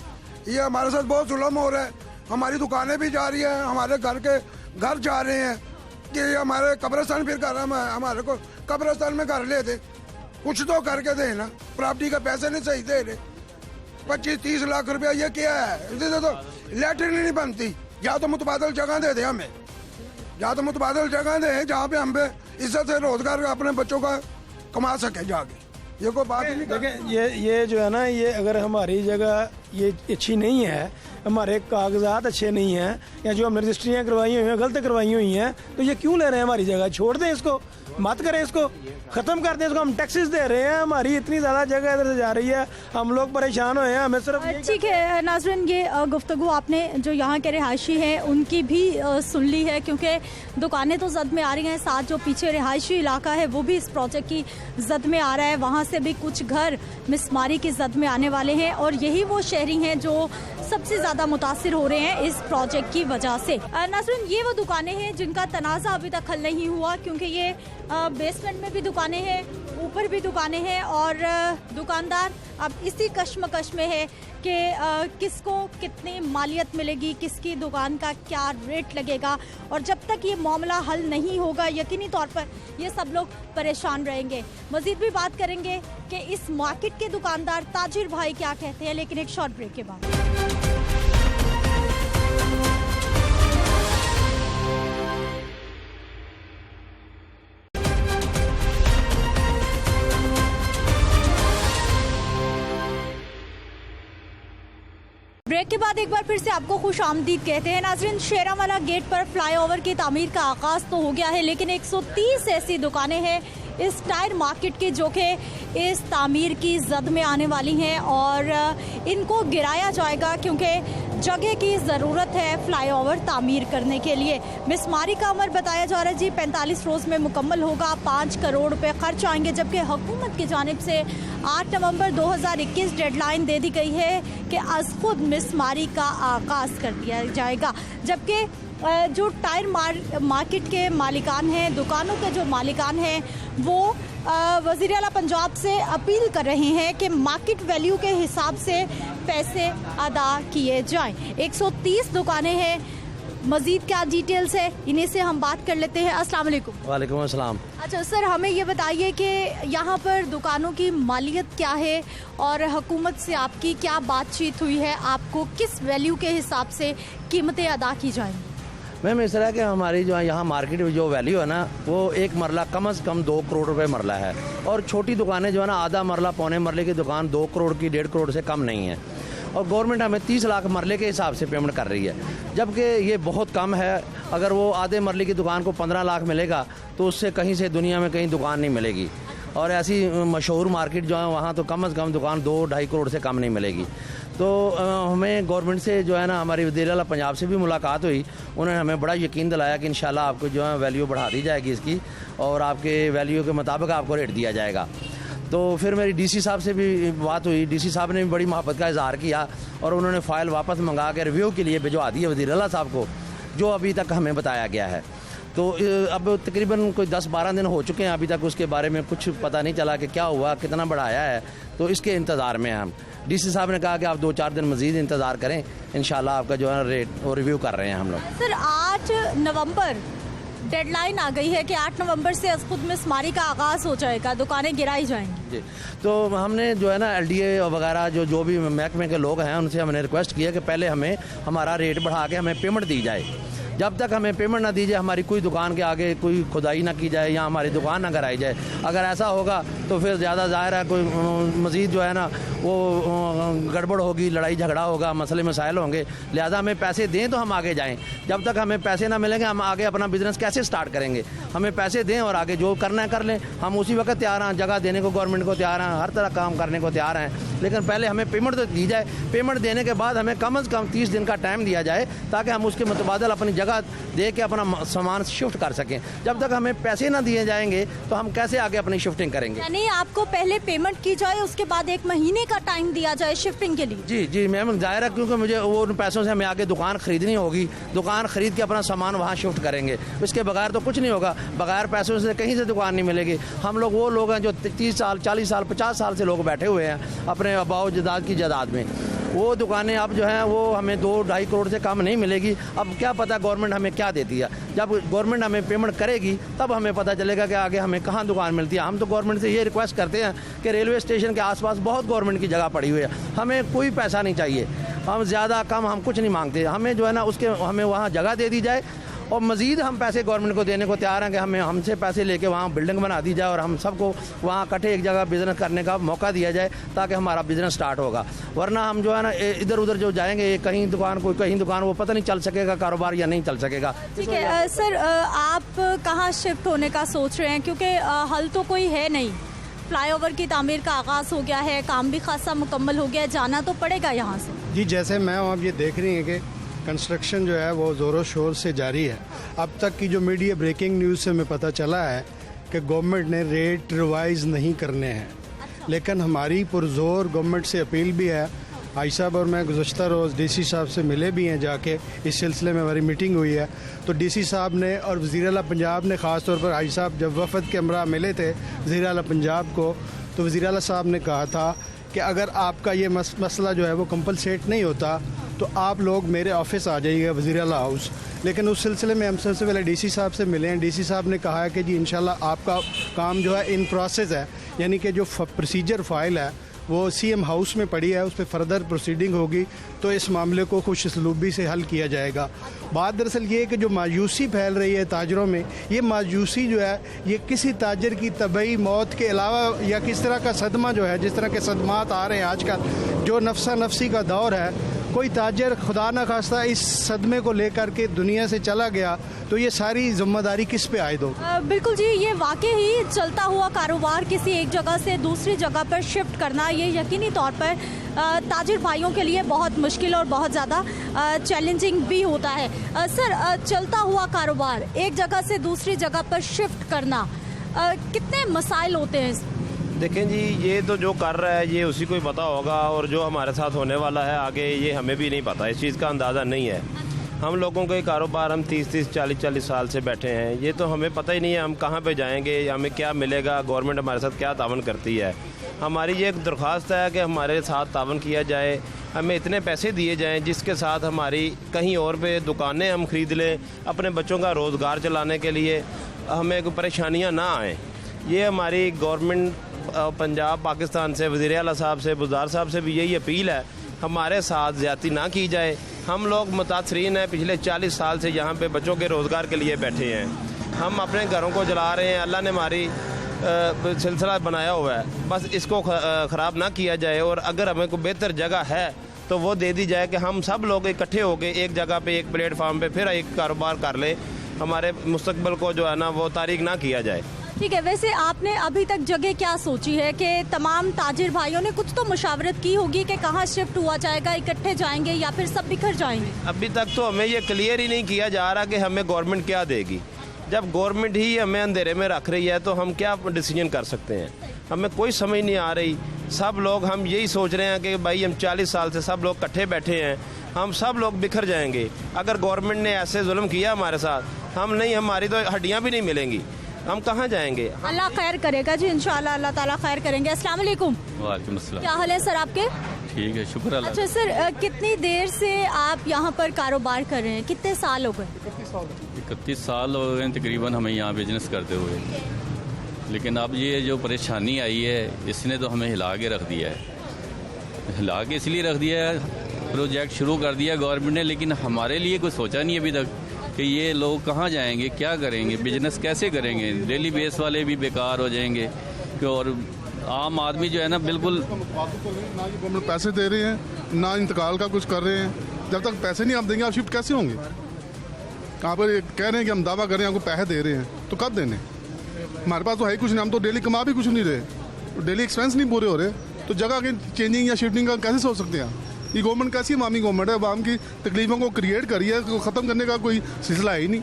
ये हमारे साथ बहुत जुल्म हो रहा है। हमारी दुकानें भी जा रही है, हमारे घर जा रहे हैं कि हमारे कब्रिस्तान फिर कर, हमारे को कब्रिस्तान में घर ले दे, कुछ तो करके दे ना। प्रॉपर्टी का पैसे नहीं सही दे रहे, 25-30 लाख रुपया ये क्या है? इससे तो लैट्रिन नहीं बनती। या तो मुतबादल जगह दे दे हमें, या तो मुतबादल जगह दे जहाँ पे हम पे इज्जत से रोजगार अपने बच्चों का कमा सके जाके। ये कोई बात ही नहीं। देखें ये जो है ना, ये अगर हमारी जगह ये अच्छी नहीं है, हमारे कागजात अच्छे नहीं हैं, या जो हमने रजिस्ट्रियाँ करवाई हुई हैं गलत करवाई हुई हैं, तो ये क्यों ले रहे हैं हमारी जगह? छोड़ दें इसको, मत करें इसको, खत्म कर दें इसको। हम टैक्सेस दे रहे हैं, हमारी इतनी ज़्यादा जगह इधर से जा रही है, हम लोग परेशान हुए हैं। हमें सिर्फ ठीक है नाज़रीन, ये गुफ्तगू आपने जो यहाँ के रिहायशी हैं उनकी भी सुन ली है, क्योंकि दुकानें तो जद में आ रही हैं, साथ जो पीछे रिहायशी इलाका है वो भी इस प्रोजेक्ट की जद में आ रहा है। वहाँ से भी कुछ घर मिसमारी की जद में आने वाले हैं, और यही वो शहर शहरी हैं जो सबसे ज़्यादा मुतासिर हो रहे हैं इस प्रोजेक्ट की वजह से। नाज़रीन, ये वो दुकानें हैं जिनका तनाज़ा अभी तक हल नहीं हुआ, क्योंकि ये बेसमेंट में भी दुकानें हैं, ऊपर भी दुकानें हैं और दुकानदार अब इसी कश्मकश में है कि किसको कितनी मालियत मिलेगी, किसकी दुकान का क्या रेट लगेगा। और जब तक ये मामला हल नहीं होगा यकीनी तौर पर ये सब लोग परेशान रहेंगे। मज़ीद भी बात करेंगे कि इस मार्केट के दुकानदार ताजिर भाई क्या कहते हैं, लेकिन एक शॉर्ट ब्रेक के बाद। ब्रेक के बाद एक बार फिर से आपको खुश आमदीद कहते हैं। नाज़रीन, शेरावाला गेट पर फ्लाईओवर की तामीर का आगाज़ तो हो गया है, लेकिन 130 ऐसी दुकानें हैं इस टायर मार्केट की जो कि इस तामीर की जद में आने वाली हैं और इनको गिराया जाएगा क्योंकि जगह की ज़रूरत है फ्लाईओवर तामीर करने के लिए। मिसमारी का अमल बताया जा रहा है जी 45 रोज़ में मुकम्मल होगा, 5 करोड़ रुपए खर्च आएंगे, जबकि हुकूमत की जानिब से 8 नवंबर 2021 डेडलाइन दे दी गई है कि अज़ खुद मिसमारी का आगाज़ कर दिया जाएगा। जबकि जो टायर मार्केट के मालिकान हैं, दुकानों के जो मालिकान हैं, वो वज़ीर आला पंजाब से अपील कर रहे हैं कि मार्केट वैल्यू के हिसाब से पैसे अदा किए जाएं। 130 दुकानें हैं, मज़ीद क्या डिटेल्स है इन्हीं से हम बात कर लेते हैं। अस्सलाम वालेकुम। वालेकुम अस्सलाम। अच्छा सर, हमें ये बताइए कि यहाँ पर दुकानों की मालियत क्या है और हुकूमत से आपकी क्या बातचीत हुई है, आपको किस वैल्यू के हिसाब से कीमतें अदा की जाएंगी? मैम, इस तरह के हमारी जो यहाँ मार्केट में जो वैल्यू है ना, वो एक मरला कम से कम 2 करोड़ रुपए मरला है, और छोटी दुकानें जो है ना आधा मरला पौने मरले की दुकान 2 करोड़ की 1.5 करोड़ से कम नहीं है, और गवर्नमेंट हमें 30 लाख मरले के हिसाब से पेमेंट कर रही है, जबकि ये बहुत कम है। अगर वो आधे मरले की दुकान को 15 लाख मिलेगा तो उससे कहीं से दुनिया में कहीं दुकान नहीं मिलेगी, और ऐसी मशहूर मार्केट जो है वहाँ तो कम से कम दुकान 2-2.5 करोड़ से कम नहीं मिलेगी। तो हमें गवर्नमेंट से जो है ना, हमारी वज़ीर आला पंजाब से भी मुलाकात हुई, उन्होंने हमें बड़ा यकीन दिलाया कि इंशाल्लाह आपको जो है वैल्यू बढ़ा दी जाएगी इसकी, और आपके वैल्यू के मुताबिक आपको रेट दिया जाएगा। तो फिर मेरी डीसी साहब से भी बात हुई, डीसी साहब ने भी बड़ी मोहब्बत का इजहार किया और उन्होंने फ़ाइल वापस मंगा के रिव्यू के लिए भिजवा दी है वज़ीर आला साहब को, जो अभी तक हमें बताया गया है। तो अब तकरीबन कोई 10-12 दिन हो चुके हैं, अभी तक उसके बारे में कुछ पता नहीं चला कि क्या हुआ, कितना बढ़ाया है, तो इसके इंतज़ार में हम। डीसी साहब ने कहा कि आप 2-4 दिन मज़ीद इंतज़ार करें, इंशाल्लाह आपका जो है रेट और रिव्यू कर रहे हैं हम लोग। सर, 8 नवंबर डेडलाइन आ गई है कि 8 नवंबर से खुद मिसमारी का आगाज़ हो जाएगा, दुकानें गिराई जाएंगी जी। तो हमने जो है ना LDA वगैरह जो भी महकमे के लोग हैं उनसे हमने रिक्वेस्ट किया कि पहले हमें हमारा रेट बढ़ा के हमें पेमेंट दी जाए। जब तक हमें पेमेंट ना दी जाए, हमारी कोई दुकान के आगे कोई खुदाई ना की जाए या हमारी दुकान ना कराई जाए। अगर ऐसा होगा तो फिर ज़्यादा ज़ाहिर है कोई मज़ीद जो है ना वो गड़बड़ होगी, लड़ाई झगड़ा होगा, मसले मसाइल होंगे। लिहाजा हमें पैसे दें तो हम आगे जाएं। जब तक हमें पैसे ना मिलेंगे हम आगे अपना बिज़नेस कैसे स्टार्ट करेंगे? हमें पैसे दें और आगे जो करना है कर लें। हम उसी वक्त तैयार हैं, जगह देने को गवर्नमेंट को तैयार हैं, हर तरह काम करने को तैयार हैं, लेकिन पहले हमें पेमेंट तो दी जाए। पेमेंट देने के बाद हमें कम से कम 30 दिन का टाइम दिया जाए ताकि हम उसके मुतबादल अपनी जगह दे के अपना सामान शिफ्ट कर सकें। जब तक हमें पैसे ना दिए जाएंगे तो हम कैसे आगे अपनी शिफ्टिंग करेंगे? यानी आपको पहले पेमेंट की जाए, उसके बाद 1 महीने का टाइम दिया जाए शिफ्टिंग के लिए? जी जी मैम, जाहिर है क्योंकि मुझे वो उन पैसों से हमें आगे दुकान खरीदनी होगी, दुकान खरीद के अपना सामान वहाँ शिफ्ट करेंगे। इसके बगैर तो कुछ नहीं होगा, बगैर पैसों से कहीं से दुकान नहीं मिलेगी। हम लोग वो लोग हैं जो 30 साल 40 साल 50 साल से लोग बैठे हुए हैं अपने आबाओ जदाद की जायदाद में। वो दुकानें अब जो हैं वो हमें 2-2.5 करोड़ से कम नहीं मिलेगी। अब क्या पता गवर्नमेंट हमें क्या देती है। जब गवर्नमेंट हमें पेमेंट करेगी तब हमें पता चलेगा कि आगे हमें कहाँ दुकान मिलती है। हम तो गवर्नमेंट से ये रिक्वेस्ट करते हैं कि रेलवे स्टेशन के आसपास बहुत गवर्नमेंट की जगह पड़ी हुई है, हमें कोई पैसा नहीं चाहिए, हम ज़्यादा कम हम कुछ नहीं मांगते। हमें जो है ना उसके हमें वहाँ जगह दे दी जाए और मज़ीद हम पैसे गवर्नमेंट को देने को तैयार हैं कि हमें हमसे पैसे लेके वहाँ बिल्डिंग बना दी जाए और हम सबको वहाँ इकट्ठे एक जगह बिज़नेस करने का मौका दिया जाए ताकि हमारा बिज़नेस स्टार्ट होगा। वरना हम जो है ना इधर उधर जो जाएंगे, कहीं दुकान कोई कहीं दुकान, वो पता नहीं चल सकेगा कारोबार या नहीं चल सकेगा। ठीक है सर, आप कहाँ शिफ्ट होने का सोच रहे हैं? क्योंकि हल तो कोई है नहीं, फ्लाईओवर की तामीर का आगाज़ हो गया है, काम भी खासा मुकम्मल हो गया है, जाना तो पड़ेगा यहाँ से। जी, जैसे मैं आप ये देख रही हैं कि कंस्ट्रक्शन जो है वो ज़ोरों शोर से जारी है। अब तक की जो मीडिया ब्रेकिंग न्यूज़ से हमें पता चला है कि गवर्नमेंट ने रेट रिवाइज़ नहीं करने हैं, लेकिन हमारी पुरजोर गवर्नमेंट से अपील भी है आई साहब और मैं गुज़श्ता रोज़ डीसी साहब से मिले भी हैं जाके, इस सिलसिले में हमारी मीटिंग हुई है। तो डीसी साहब ने और वज़ीर आला पंजाब ने ख़ास तौर पर आई साहब जब वफ़द के हमरा मिले थे वज़ीर आला पंजाब को, तो वज़ीर आला साहब ने कहा था कि अगर आपका ये मसला जो है वो कंपलसेट नहीं होता तो आप लोग मेरे ऑफिस आ जाइएगा वज़ीर आला हाउस। लेकिन उस सिलसिले में हम सबसे पहले डीसी साहब से मिले हैं। डीसी साहब ने कहा है कि जी इंशाल्लाह आपका काम जो है इन प्रोसेस है, यानी कि जो प्रोसीजर फाइल है वो सीएम हाउस में पड़ी है, उस पर फर्दर प्रोसीडिंग होगी तो इस मामले को खुश उसलूबी से हल किया जाएगा। बात दरअसल ये है कि जो मायूसी फैल रही है ताजरों में, ये मायूसी जो है ये किसी ताजर की तबई मौत के अलावा या किस तरह का सदमा जो है, जिस तरह के सदमात आ रहे हैं आजकल, जो नफसा नफसी का दौर है, कोई ताजर खुदा न खास्ता इस सदमे को लेकर के दुनिया से चला गया तो ये सारी जिम्मेदारी किस पे आयद हो? बिल्कुल जी, ये वाकई ही चलता हुआ कारोबार किसी एक जगह से दूसरी जगह पर शिफ्ट करना ये यकीनी तौर पर ताजिर भाइयों के लिए बहुत मुश्किल और बहुत ज़्यादा चैलेंजिंग भी होता है। सर, चलता हुआ कारोबार एक जगह से दूसरी जगह पर शिफ्ट करना कितने मसाइल होते हैं? देखें जी, ये तो जो कर रहा है ये उसी को ही पता होगा, और जो हमारे साथ होने वाला है आगे ये हमें भी नहीं पता, इस चीज़ का अंदाज़ा नहीं है। हम लोगों का ये कारोबार, हम 30-30, 40-40 साल से बैठे हैं, ये तो हमें पता ही नहीं है हम कहाँ पे जाएंगे, हमें क्या मिलेगा, गवर्नमेंट हमारे साथ क्या तावन करती है। हमारी ये एक दरख्वास्त है कि हमारे साथ तावन किया जाए, हमें इतने पैसे दिए जाएं जिसके साथ हमारी कहीं और पे दुकानें हम ख़रीद लें, अपने बच्चों का रोज़गार चलाने के लिए हमें कोई परेशानियाँ ना आएँ। ये हमारी गवर्नमेंट पंजाब पाकिस्तान से, वज़ीर आला साहब से, बुज़दार साहब से भी यही अपील है, हमारे साथ ज़्यादती ना की जाए। हम लोग मुतासरीन हैं, पिछले 40 साल से यहाँ पे बच्चों के रोज़गार के लिए बैठे हैं, हम अपने घरों को जला रहे हैं, अल्लाह ने हमारी सिलसिला बनाया हुआ है, बस इसको ख़राब ना किया जाए। और अगर हमें कोई बेहतर जगह है तो वो दे दी जाए कि हम सब लोग इकट्ठे होकर एक जगह पे, एक प्लेटफार्म पे फिर एक कारोबार कर लें, हमारे मुस्तकबिल को जो है ना वो तारीक ना किया जाए। ठीक है, वैसे आपने अभी तक जगह क्या सोची है कि तमाम ताजिर भाइयों ने कुछ तो मुशावरत की होगी कि कहाँ शिफ्ट हुआ जाएगा, इकट्ठे जाएंगे या फिर सब बिखर जाएंगे? अभी तक तो हमें ये क्लियर ही नहीं किया जा रहा कि हमें गवर्नमेंट क्या देगी। जब गवर्नमेंट ही हमें अंधेरे में रख रही है तो हम क्या डिसीजन कर सकते हैं, हमें कोई समझ नहीं आ रही। सब लोग हम यही सोच रहे हैं कि भाई हम 40 साल से सब लोग इकट्ठे बैठे हैं, हम सब लोग बिखर जाएंगे अगर गवर्नमेंट ने ऐसे जुल्म किया हमारे साथ। हम नहीं, हमारी तो हड्डियाँ भी नहीं मिलेंगी, हम कहाँ जाएंगे? अल्लाह खैर करेगा जी, इंशाल्लाह अल्लाह ताला खैर करेंगे। अस्सलाम वालेकुम। वालेकुम अस्सलाम। क्या हाल है सर आपके? ठीक है, शुक्र अल्लाह। अच्छा सर, कितनी देर से आप यहाँ पर कारोबार कर रहे हैं, कितने साल हो गए? 31 साल हो गए तकरीबन हमें यहाँ बिजनेस करते हुए। लेकिन अब ये जो परेशानी आई है इसने तो हमें हिला के रख दिया है। हिला के इसलिए रख दिया है, प्रोजेक्ट शुरू कर दिया गवर्नमेंट ने, लेकिन हमारे लिए कुछ सोचा नहीं अभी तक कि ये लोग कहाँ जाएंगे, क्या करेंगे, बिजनेस कैसे करेंगे। डेली बेस वाले भी बेकार हो जाएंगे और आम आदमी जो है ना बिल्कुल ना ही गवर्नमेंट पैसे दे रहे हैं ना इंतकाल का कुछ कर रहे हैं। जब तक पैसे नहीं आप देंगे आप शिफ्ट कैसे होंगे? कहाँ पर कह रहे हैं कि हम दावा कर रहे हैं आपको पैसे दे रहे हैं, तो कब देने? हमारे पास तो है ही कुछ नहीं, हम तो डेली कमा भी कुछ नहीं रहे, तो डेली एक्सपेंस नहीं पूरे हो रहे, तो जगह की चेंजिंग या शिफ्टिंग का कैसे सोच सकते हैं? ये गवर्नमेंट कैसी अवामी गवर्नमेंट है? अवाम की तकलीफों को क्रिएट करी है, ख़त्म करने का कोई सिलसिला है ही नहीं।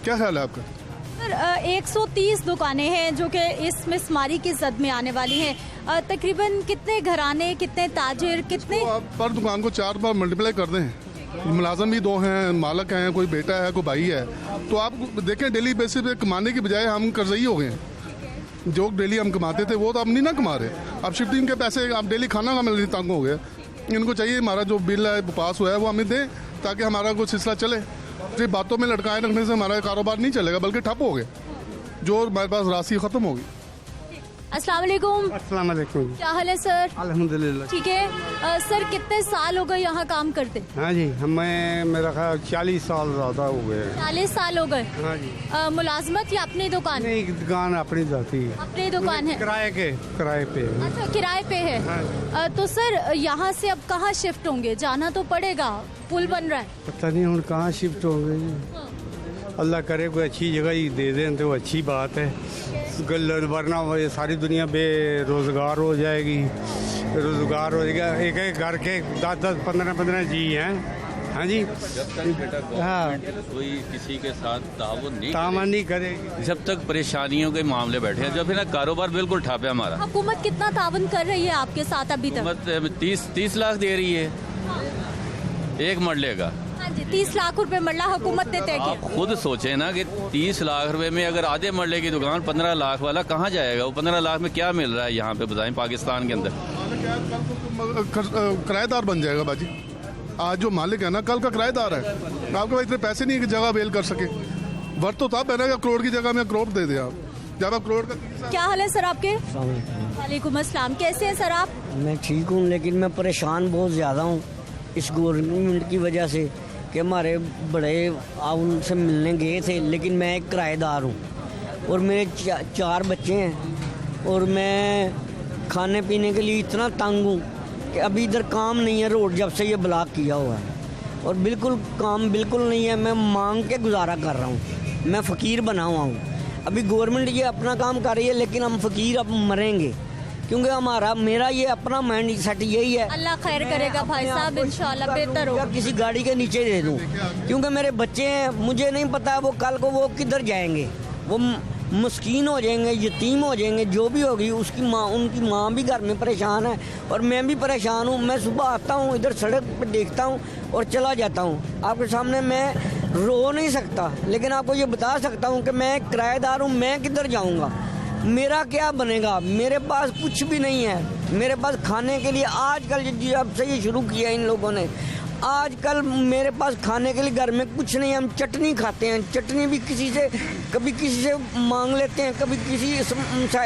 क्या ख्याल है आपका? सर, 130 दुकानें हैं जो कि इस मिसमारी की जद में आने वाली हैं। तकरीबन कितने घराने, कितने ताजिर, कितने? तो आप पर दुकान को 4 बार मल्टीप्लाई कर दें, मुलाजम भी 2 हैं, मालक हैं, कोई बेटा है, कोई भाई है, तो आप देखें डेली बेसिस पे कमाने की बजाय हम कर्जई हो गए हैं। जो डेली हम कमाते थे वो तो अब नहीं ना कमा रहे, अब शिफ्टिंग के पैसे, आप डेली खाना का मिलने तंग हो गया। इनको चाहिए हमारा जो बिल है पास हुआ है वो हमें दें ताकि हमारा कोई सिलसिला चले। सिर्फ बातों में लटकाए रखने से हमारा कारोबार नहीं चलेगा, बल्कि ठप हो गया, जो हमारे पास राशि ख़त्म होगी। अस्सलाम वालेकुम। अस्सलाम वालेकुम। क्या हाल है सर? अल्हम्दुलिल्लाह। ठीक है सर, कितने साल हो गए यहाँ काम करते? हाँ जी, हमें मेरा ख्याल 40 साल ज़्यादा हो गए। 40 साल हो गए? हाँ जी। मुलाजमत या अपनी दुकान? नहीं, दुकान अपनी जाती है। अपनी दुकान है? किराए पे। अच्छा, किराए पे है। हाँ। तो सर यहाँ से अब कहाँ शिफ्ट होंगे? जाना तो पड़ेगा, पुल बन रहा है। पता नहीं हम कहाँ शिफ्ट होंगे। अल्लाह करे कोई अच्छी जगह ही दे दें तो अच्छी बात है, वरना सारी दुनिया बेरोज़गार हो जाएगी। रोज़गार हो जाएगा, एक एक घर के 10-10, 15-15 जी हैं, हाँ जी, जब तक बेटा गवर्नमेंट कोई किसी के साथ ताउन नहीं करेगी, जब तक परेशानियों के मामले बैठे हैं, जब फिर ना कारोबार बिल्कुल ठप है हमारा। हुकूमत कितना ताउन कर रही है आपके साथ अभी तक? हुकूमत 30 लाख दे रही है एक मरले का। हाँ जी, 30 लाख रुपए मरला हुकूमत ने तय आप किया। खुद सोचें ना कि 30 लाख रुपए में अगर आधे मरले की दुकान 15 लाख वाला कहाँ जाएगा? वो 15 लाख में क्या मिल रहा है यहाँ पे बताएं पाकिस्तान के अंदर? किराएदार बन जाएगा बाजी। आज जो मालिक है ना कल का किराएदार है। आपके पास इतने पैसे नहीं है कि जगह बेल कर सके। वर्थ तो तब है ना करोड़ की जगह में करोड़ दे दे आप, जब आप करोड़ का। क्या हाल है सर आपके? वालेकुम अस्सलाम, कैसे हैं सर आप? मैं ठीक हूँ, लेकिन मैं परेशान बहुत ज़्यादा हूँ इस गवर्नमेंट की वजह से कि हमारे बड़े उनसे मिलने गए थे, लेकिन मैं एक किराएदार हूँ और मेरे 4 बच्चे हैं और मैं खाने पीने के लिए इतना तंग हूँ कि अभी इधर काम नहीं है। रोड जब से ये ब्लॉक किया हुआ है और बिल्कुल काम बिल्कुल नहीं है। मैं मांग के गुजारा कर रहा हूँ, मैं फ़कीर बना हुआ हूँ। अभी गवर्नमेंट ये अपना काम कर रही है, लेकिन हम फ़कीर अब मरेंगे, क्योंकि मेरा ये अपना माइंड सेट यही है। अल्लाह खैर करेगा भाई साहब, इंशाल्लाह बेहतर होगा। किसी गाड़ी के नीचे दे दूं, क्योंकि मेरे बच्चे हैं, मुझे नहीं पता वो कल को वो किधर जाएंगे। वो मस्कीन हो जाएंगे, यतीम हो जाएंगे, जो भी होगी उसकी माँ, उनकी माँ भी घर में परेशान है और मैं भी परेशान हूँ। मैं सुबह आता हूँ इधर सड़क पर देखता हूँ और चला जाता हूँ। आपके सामने मैं रो नहीं सकता, लेकिन आपको ये बता सकता हूँ कि मैं किराएदार हूँ, मैं किधर जाऊँगा, मेरा क्या बनेगा? मेरे पास कुछ भी नहीं है। मेरे पास खाने के लिए आजकल जब से ये शुरू किया इन लोगों ने, आजकल मेरे पास खाने के लिए घर में कुछ नहीं है। हम चटनी खाते हैं, चटनी भी कभी किसी से मांग लेते हैं, कभी किसी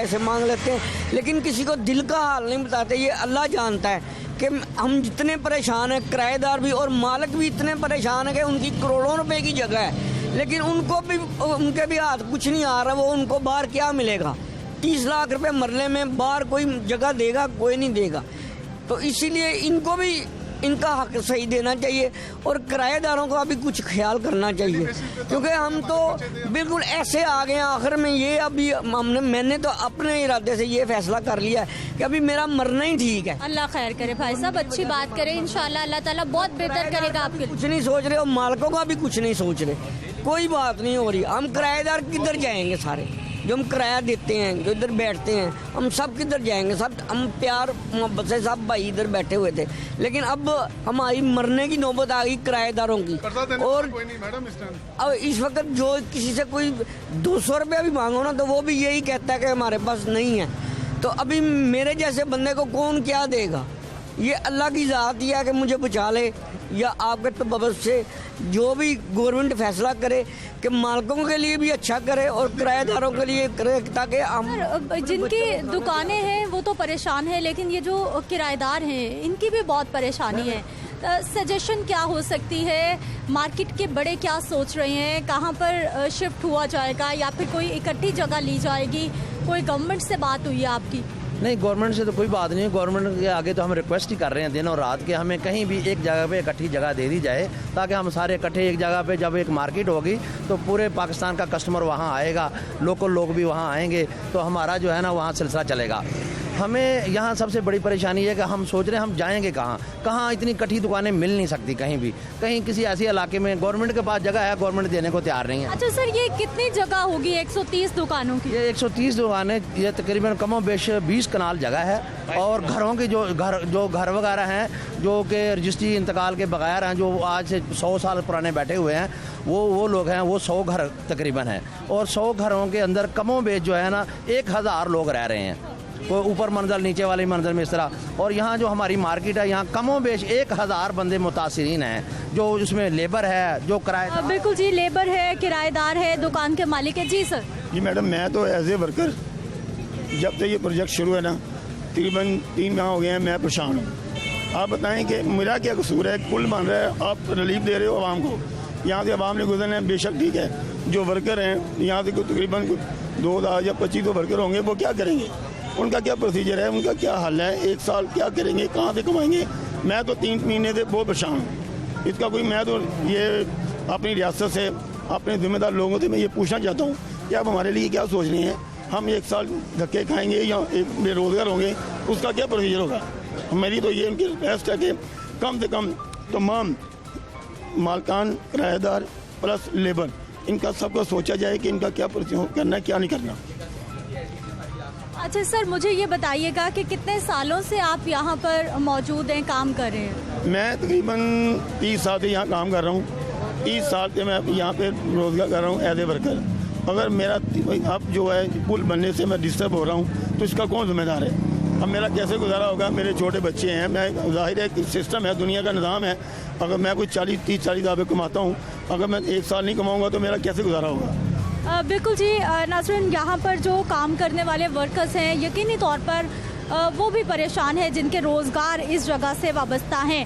से मांग लेते हैं, लेकिन किसी को दिल का हाल नहीं बताते। ये अल्लाह जानता है कि हम जितने परेशान हैं, किराएदार भी और मालिक भी इतने परेशान है कि उनकी करोड़ों रुपए की जगह है, लेकिन उनको भी, उनके भी हाथ कुछ नहीं आ रहा। वो उनको बाहर क्या मिलेगा? 30 लाख रुपए मरने में बाहर कोई जगह देगा? कोई नहीं देगा। तो इसीलिए इनको भी इनका हक सही देना चाहिए और किराएदारों का भी कुछ ख्याल करना चाहिए, क्योंकि हम तो बिल्कुल ऐसे आ गए हैं। आखिर में ये अभी मैंने तो अपने इरादे से ये फैसला कर लिया है कि अभी मेरा मरना ही ठीक है। अल्लाह खैर करे भाई साहब, अच्छी बात करे, इंशाल्लाह अल्लाह ताला बहुत बेहतर करेगा आपके। कुछ नहीं सोच रहे और मालिकों का भी कुछ नहीं सोच रहे, कोई बात नहीं हो रही। हम किराएदार किधर जाएंगे? सारे जो हम किराया देते हैं, जो इधर बैठते हैं, हम सब किधर जाएंगे? सब हम प्यार मोहब्बत से सब भाई इधर बैठे हुए थे, लेकिन अब हमारी मरने की नौबत आ गई किराएदारों की। और अब इस वक्त जो किसी से कोई 200 रुपया भी मांगो ना, तो वो भी यही कहता है कि हमारे पास नहीं है। तो अभी मेरे जैसे बंदे को कौन क्या देगा? ये अल्लाह की ज़ात ही है कि मुझे बचा ले, या आपके तबस से जो भी गवर्नमेंट फैसला करे कि मालिकों के लिए भी अच्छा करे और किराएदारों के लिए करे, ताकि हम जिनकी दुकानें हैं वो तो परेशान है, लेकिन ये जो किराएदार हैं इनकी भी बहुत परेशानी है। सजेशन क्या हो सकती है? मार्केट के बड़े क्या सोच रहे हैं? कहाँ पर शिफ्ट हुआ जाएगा या फिर कोई इकट्ठी जगह ली जाएगी? कोई गवर्नमेंट से बात हुई है आपकी? नहीं, गवर्नमेंट से तो कोई बात नहीं है। गवर्नमेंट के आगे तो हम रिक्वेस्ट ही कर रहे हैं दिन और रात के, हमें कहीं भी एक जगह पे इकट्ठी जगह दे दी जाए, ताकि हम सारे इकट्ठे एक जगह पे, जब एक मार्केट होगी तो पूरे पाकिस्तान का कस्टमर वहाँ आएगा, लोकल लोग भी वहाँ आएंगे, तो हमारा जो है ना वहाँ सिलसिला चलेगा। हमें यहाँ सबसे बड़ी परेशानी है कि हम सोच रहे हैं हम जाएंगे कहाँ इतनी इकट्ठी दुकानें मिल नहीं सकती कहीं भी। कहीं किसी ऐसे इलाके में गवर्नमेंट के पास जगह है, गवर्नमेंट देने को तैयार नहीं है। अच्छा सर, ये कितनी जगह होगी 130 दुकानों की? ये 130 दुकानें, ये तकरीबन कमो बेश 20 कनाल जगह है। और घरों की जो घर वगैरह हैं, जो कि रजिस्ट्री इंतकाल के बगैर हैं, जो आज से 100 साल पुराने बैठे हुए हैं, वो लोग हैं, वो 100 घर तकरीबन हैं। और 100 घरों के अंदर कमो बेश जो है ना 1000 लोग रह रहे हैं, वो ऊपर मंजिल नीचे वाली मंजिल में इस तरह। और यहाँ जो हमारी मार्केट है, यहाँ कमो बेश 1000 बंदे मुतासिरीन हैं, जो उसमें लेबर है, जो किराएदार। बिल्कुल जी, लेबर है, किराएदार है, दुकान के मालिक है। जी सर। जी मैडम, मैं तो एज ए वर्कर जब से ये प्रोजेक्ट शुरू है ना, तकरीबन 3 माह हो गए हैं, मैं परेशान हूँ। आप बताएं कि मेरा क्या कसूर है? पुल बन रहा है, आप रिलीफ दे रहे हो आवाम को, यहाँ से आवाम ने गुजरना है, बेशक ठीक है। जो वर्कर हैं यहाँ से तकरीबन 2000 या 2500 वर्कर होंगे, वो क्या करेंगे? उनका क्या प्रोसीजर है? उनका क्या हल है? 1 साल क्या करेंगे? कहाँ से कमाएंगे? मैं तो 3 महीने से बहुत परेशान हूँ इसका। कोई मैं तो ये अपनी रियासत से, अपने जिम्मेदार लोगों से मैं ये पूछना चाहता हूँ कि आप हमारे लिए क्या सोच रहे हैं? हम 1 साल धक्के खाएंगे या एक बेरोजगार होंगे, उसका क्या प्रोसीजर होगा? मेरी तो ये उनकी रिक्वेस्ट है कि कम से कम तमाम मालकान, किराएदार प्लस लेबर, इनका सबको सोचा जाए कि इनका क्या करना है क्या नहीं करना। अच्छा सर, मुझे ये बताइएगा कि कितने सालों से आप यहाँ पर मौजूद हैं, काम कर रहे हैं? मैं तकरीबन 30 साल से यहाँ काम कर रहा हूँ। 30 साल से मैं यहाँ पे रोज़गार कर रहा हूँ एज ए वर्कर। अगर मेरा अब जो है पुल बनने से मैं डिस्टर्ब हो रहा हूँ तो इसका कौन जिम्मेदार है? अब मेरा कैसे गुजारा होगा? मेरे छोटे बच्चे हैं, मैं ज़ाहिर है सिस्टम है, दुनिया का निज़ाम है। अगर मैं कोई 30-40 हज़ार रुपये कमाता हूँ, अगर मैं 1 साल नहीं कमाऊँगा तो मेरा कैसे गुजारा होगा? बिल्कुल जी नाज़रीन, यहाँ पर जो काम करने वाले वर्कर्स हैं यकीनी तौर पर वो भी परेशान हैं जिनके रोज़गार इस जगह से वाबस्ता हैं।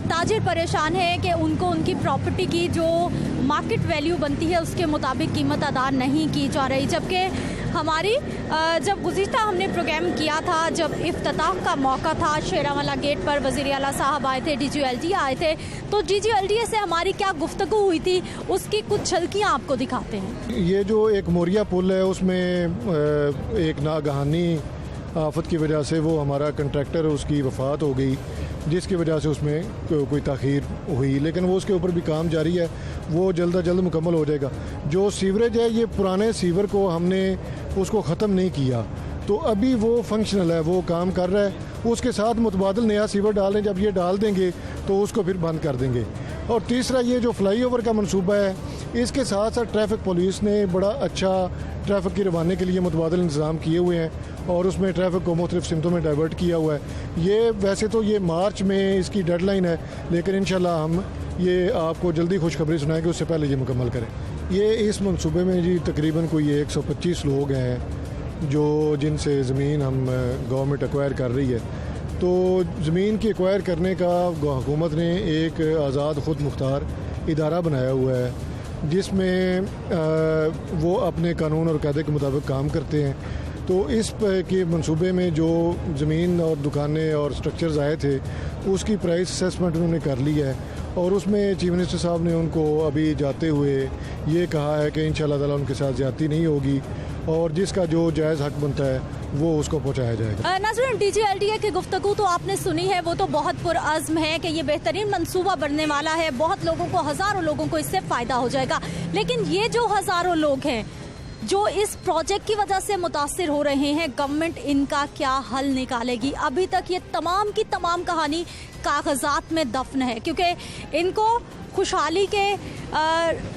ताजिर परेशान है कि उनको उनकी प्रॉपर्टी की जो मार्केट वैल्यू बनती है उसके मुताबिक कीमत अदा नहीं की जा रही। जबकि हमारी जब गुज़िश्ता हमने प्रोग्राम किया था, जब इफ्तिताह का मौका था, शेरावाला गेट पर वज़ीर आला साहब आए थे, DGLDA आए थे, तो DGLDA से हमारी क्या गुफ्तगू हुई थी उसकी कुछ झलकियाँ आपको दिखाते हैं। ये जो एक मोरिया पुल है उसमें एक नागहानी आफत की वजह से वो हमारा कंट्रैक्टर उसकी वफ़ात हो गई, जिसकी वजह से उसमें कोई ताख़ीर हुई, लेकिन वो उसके ऊपर भी काम जारी है, वो जल्द अज जल्द मुकम्मल हो जाएगा। जो सीवरेज है, ये पुराने सीवर को हमने उसको ख़त्म नहीं किया, तो अभी वो फंक्शनल है, वो काम कर रहा है। उसके साथ मुतबादिल नया सीवर डाल दें, जब ये डाल देंगे तो उसको फिर बंद कर देंगे। और तीसरा ये जो फ्लाईओवर का मनसूबा है, इसके साथ साथ ट्रैफिक पुलिस ने बड़ा अच्छा ट्रैफिक की रवानी के लिए मुतबादिल इंतज़ाम किए हुए हैं और उसमें ट्रैफिक को मुख्तलिफ सिमतों में डाइवर्ट किया हुआ है। ये वैसे तो ये मार्च में इसकी डेडलाइन है, लेकिन इंशाल्लाह हम ये आपको जल्दी खुशखबरी सुनाएंगे, उससे पहले ये मुकम्मल करें। ये इस मनसूबे में जी तकरीबन कोई 125 लोग हैं जो जिनसे ज़मीन हम गवर्नमेंट एक्वायर कर रही है। तो ज़मीन की एक्वायर करने का हुकूमत ने एक आज़ाद ख़ुद मुख्तार इदारा बनाया हुआ है, जिसमें वो अपने कानून और कायदे के मुताबिक काम करते हैं। तो इस के मंसूबे में जो ज़मीन और दुकानें और स्ट्रक्चर्स आए थे उसकी प्राइस असेसमेंट उन्होंने कर ली है और उसमें चीफ मिनिस्टर साहब ने उनको अभी जाते हुए ये कहा है कि इंशाअल्लाह ताला उनके साथ ज़्यादती नहीं होगी और जिसका जो जायज़ हक बनता है वो उसको पहुंचाया जाएगा। नाज़रीन, DGLDA की गुफ्तगू तो आपने सुनी है, वो तो बहुत पुरअज़्म है कि ये बेहतरीन मंसूबा बनने वाला है, बहुत लोगों को, हज़ारों लोगों को इससे फ़ायदा हो जाएगा। लेकिन ये जो हज़ारों लोग हैं जो इस प्रोजेक्ट की वजह से मुतासिर हो रहे हैं, गवर्नमेंट इनका क्या हल निकालेगी? अभी तक ये तमाम की तमाम कहानी कागजात में दफन है, क्योंकि इनको खुशहाली के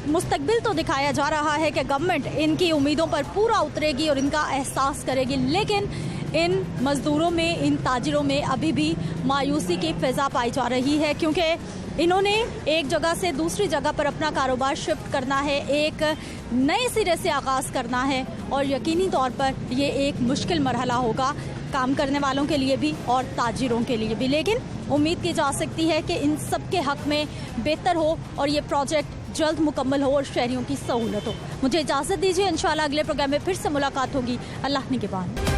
मुस्तकबिल तो दिखाया जा रहा है कि गवर्नमेंट इनकी उम्मीदों पर पूरा उतरेगी और इनका एहसास करेगी, लेकिन इन मज़दूरों में, इन ताजिरों में अभी भी मायूसी की फ़िज़ा पाई जा रही है, क्योंकि इन्होंने एक जगह से दूसरी जगह पर अपना कारोबार शिफ्ट करना है, एक नए सिरे से आगाज़ करना है और यकीनी तौर पर ये एक मुश्किल मरहला होगा काम करने वालों के लिए भी और ताजिरों के लिए भी। लेकिन उम्मीद की जा सकती है कि इन सब के हक़ में बेहतर हो और ये प्रोजेक्ट जल्द मुकम्मल हो और शहरियों की सहूलत हो। मुझे इजाज़त दीजिए, इंशाअल्लाह अगले प्रोग्राम में फिर से मुलाकात होगी। अल्लाह निगहबान।